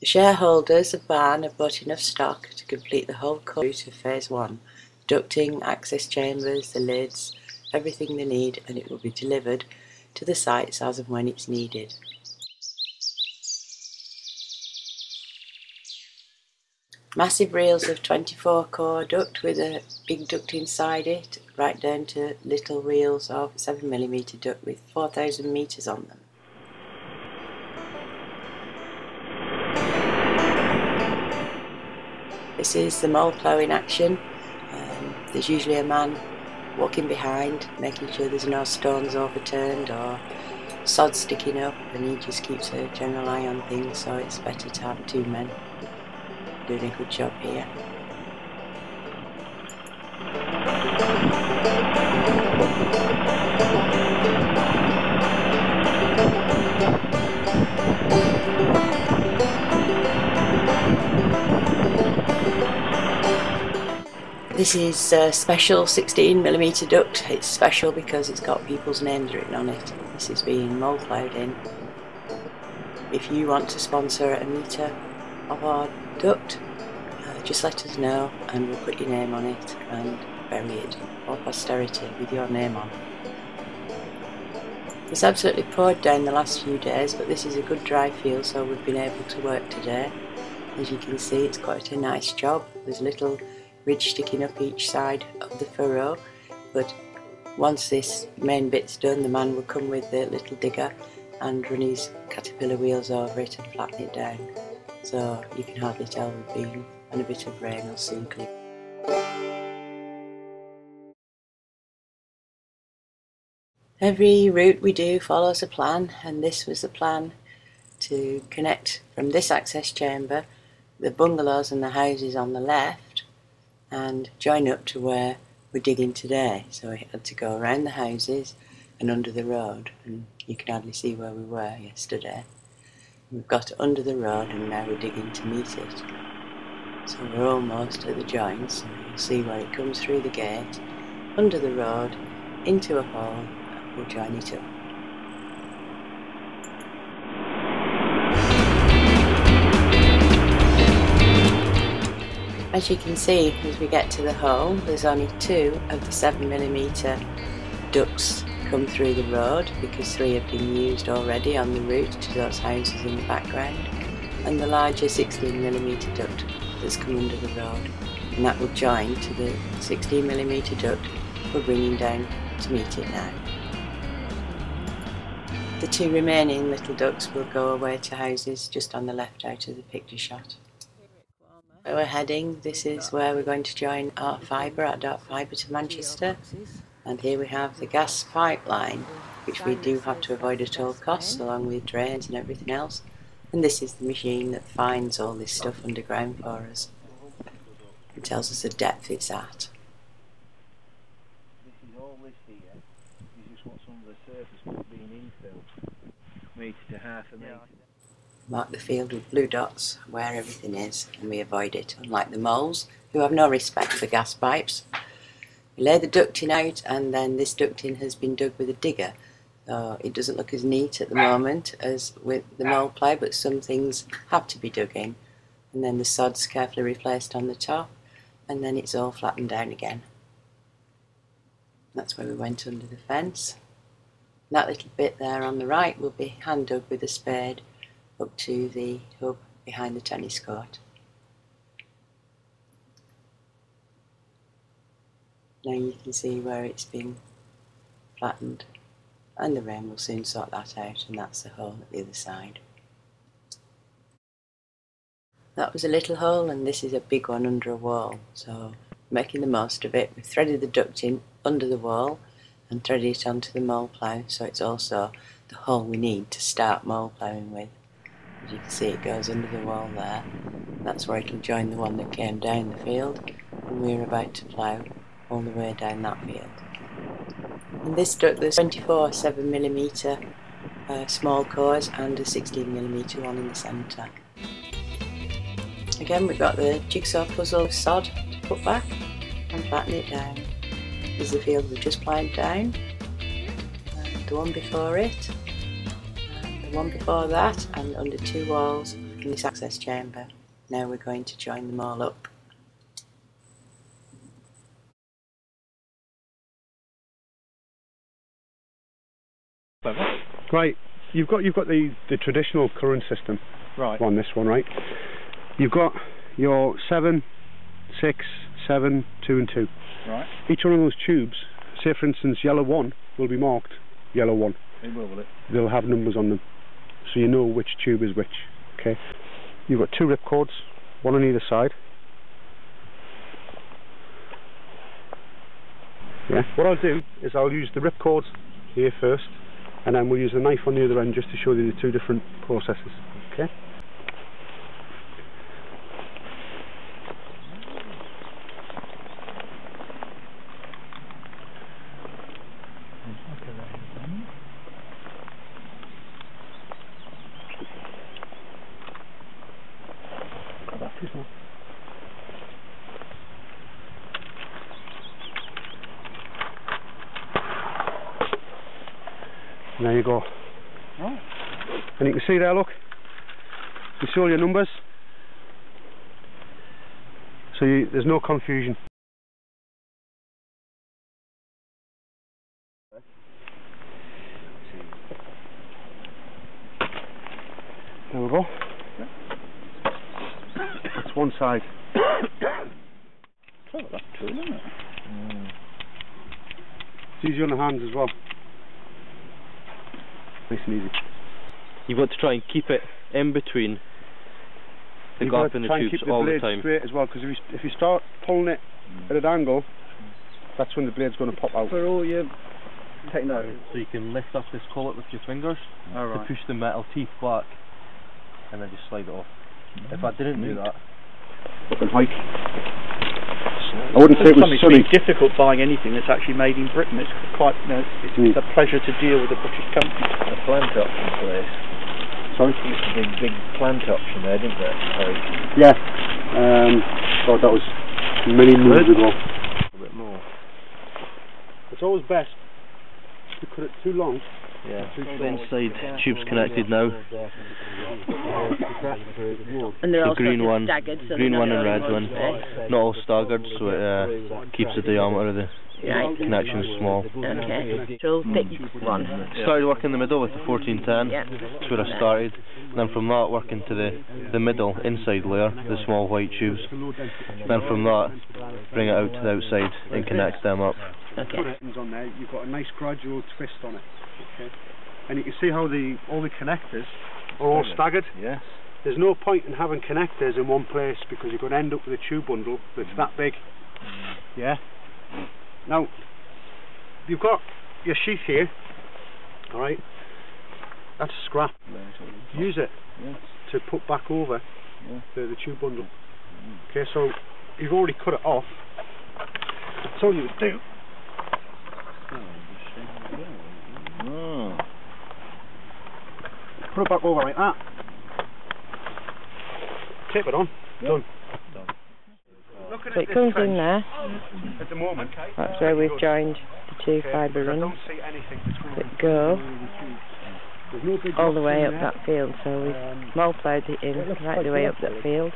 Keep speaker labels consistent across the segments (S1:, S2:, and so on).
S1: The shareholders of b4rn have bought enough stock to complete the whole course of Phase 1. Ducting, access chambers, the lids, everything they need, and it will be delivered to the sites as and when it's needed. Massive reels of 24 core duct with a big duct inside it, right down to little reels of 7mm duct with 4,000 metres on them. This is the mole plough in action. There's usually a man walking behind, making sure there's no stones overturned or sod sticking up, and he just keeps a general eye on things, so it's better to have two men doing a good job here. This is a special 16mm duct. It's special because it's got people's names written on it. This is being mole ploughed in. If you want to sponsor a metre of our duct, just let us know and we'll put your name on it and bury it for posterity with your name on. It's absolutely poured down the last few days, but this is a good dry field, so we've been able to work today. As you can see, it's quite a nice job. There's a little ridge sticking up each side of the furrow, but once this main bit's done, the man will come with the little digger and run his caterpillar wheels over it and flatten it down, so you can hardly tell we've been, and a bit of rain will soon clear. Every route we do follows a plan, and this was the plan to connect from this access chamber the bungalows and the houses on the left and join up to where we're digging today. So we had to go around the houses and under the road, and you can hardly see where we were yesterday. We've got under the road and now we're digging to meet it. So we're almost at the joints, and you'll see where it comes through the gate, under the road, into a hole, and we'll join it up. As you can see, as we get to the hole, there's only 2 of the 7mm ducts come through the road, because 3 have been used already on the route to those houses in the background, and the larger 16mm duct that's come under the road, and that will join to the 16mm duct we're bringing down to meet it now. The 2 remaining little ducts will go away to houses just on the left out of the picture shot. Where we're heading, this is where we're going to join our fibre, our dark fibre to Manchester, and here we have the gas pipeline, which we do have to avoid at all costs, along with drains and everything else, and this is the machine that finds all this stuff underground for us. It tells us the depth it's at.
S2: This is all this here, is just what's under the surface being infilled, metre to half a metre.
S1: Mark the field with blue dots where everything is, and we avoid it, unlike the moles, who have no respect for gas pipes. We lay the ducting out, and then this ducting has been dug with a digger, so it doesn't look as neat at the moment as with the mole plough, but some things have to be dug in, and then the sod's carefully replaced on the top, and then it's all flattened down again. That's where we went under the fence. That little bit there on the right will be hand dug with a spade up to the hub behind the tennis court. Now you can see where it's been flattened, and the rain will soon sort that out, and that's the hole at the other side. That was a little hole, and this is a big one under a wall, so making the most of it. We've threaded the ducting under the wall and threaded it onto the mole plough, so it's also the hole we need to start mole ploughing with. As you can see, it goes under the wall there. That's where it'll join the one that came down the field, and we're about to plough all the way down that field. In this duct there's 24 7mm small cores and a 16mm one in the centre. Again, we've got the jigsaw puzzle of sod to put back and flatten it down. This is the field we've just ploughed down, and the one before it, and the one before that, and under 2 walls in this access chamber. Now we're going to join them all up.
S3: Right, you've got the traditional current system on this one, right? You've got your 7, 6, 7, 2 and 2.
S2: Right.
S3: Each one of those tubes, say for instance yellow 1 will be marked yellow 1.
S2: It will it?
S3: They'll have numbers on them, so you know which tube is which. Okay. You've got 2 ripcords, one on either side. Yeah. What I'll do is I'll use the ripcords here first, and then we'll use the knife on the other end just to show you the 2 different processes. Okay. And there you go.
S2: Oh.
S3: And you can see there, look, you see all your numbers, so there's no confusion. There we go. That's one side.
S2: Oh, that's true, isn't it?
S3: It's easy on the hands as well. Nice and easy.
S4: You've got to try and keep it in between the gap in the tubes all the time.
S3: Straight as well, because if you start pulling it at an angle, that's when the blade's going to pop out.
S2: For all your techno.
S4: So you can lift up this collet with your fingers to push the metal teeth back, and then just slide it off. If I didn't do that,
S3: fucking hike. I wouldn't say it was sunny.
S2: It's difficult buying anything that's actually made in Britain. It's quite, it's a pleasure to deal with a British company.
S4: a plant option place.
S3: Sorry?
S4: It's a big plant option there, didn't there?
S3: Yeah. God, that was many moons ago.
S4: A bit more.
S3: It's always best to cut it too long.
S4: Yeah, the inside tube's connected now.
S1: And they're all
S4: green one,
S1: staggered, so
S4: green one and red one. Not all staggered, so it keeps the diameter of the connection small.
S1: Okay. So thick one.
S4: Started working in the middle with the 1410. That's where I started. And then from that work into the middle inside layer, the small white tubes. Then from that bring it out to the outside and connect them up.
S3: Okay. On there, you've got a nice gradual twist on it. Okay. And you can see how all the connectors are all staggered.
S4: Yes.
S3: There's no point in having connectors in one place because you're going to end up with a tube bundle that's that big. Yeah. Now, you've got your sheath here. All right. That's scrap. Use it to put back over the tube bundle. Okay. So you've already cut it off. That's all you would do. Put it back over like that. Tape it on. Done.
S1: So it comes in there.
S3: At the moment.
S1: That's where we've joined the 2 fibre runs that go all the way up that field. So we've multiplied it in right the way up that field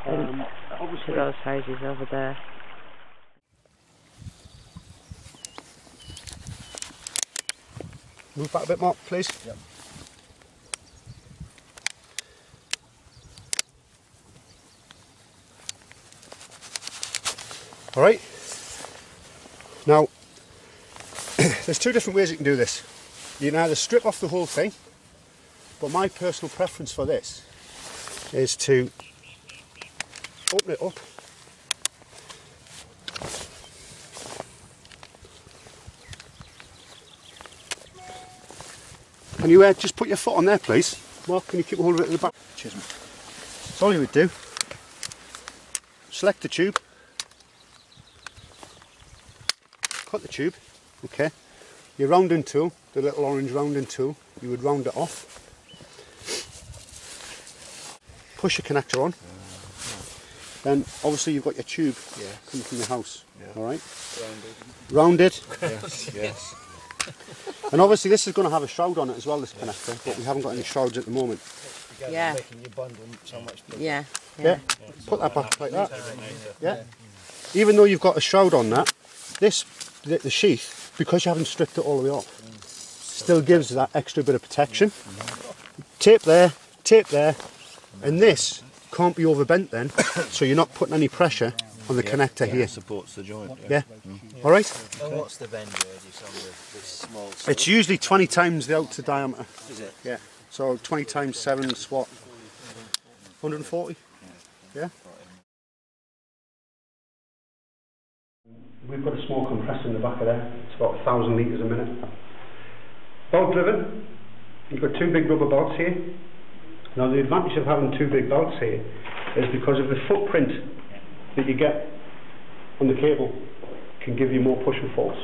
S1: and to those houses over there.
S3: Move back a bit more, please. Yep. All right. Now, there's 2 different ways you can do this. You can either strip off the whole thing, but my personal preference for this is to open it up. Can you just put your foot on there, please? Mark, can you keep hold of it at the back? Cheers, mate. That's all you would do. Select the tube. Cut the tube, okay. Your rounding tool, the little orange rounding tool, you would round it off. Push your connector on. Then obviously you've got your tube coming from your house, alright? Rounded.
S4: Yes.
S3: And obviously this is going to have a shroud on it as well, this connector, but we haven't got any shrouds at the moment.
S2: together,
S1: Yeah.
S2: making your bundle so much bigger.
S1: Yeah.
S3: Yeah. Put that back like that. Yeah. Even though you've got a shroud on that, the sheath, because you haven't stripped it all the way off, still gives that extra bit of protection. Tape there, and this can't be overbent then, so you're not putting any pressure on the connector here.
S4: Supports the joint.
S3: Yeah. All right.
S2: And what's the bend radius on this small?
S3: It's usually 20 times the outer diameter.
S2: Is it?
S3: Yeah. So 20 times 7 is what? 140. Yeah. We've got a small compressor in the back of there. It's about 1,000 litres a minute. Bolt driven. You've got two big rubber belts here. Now the advantage of having two big belts here is because of the footprint that you get on the cable can give you more push and force.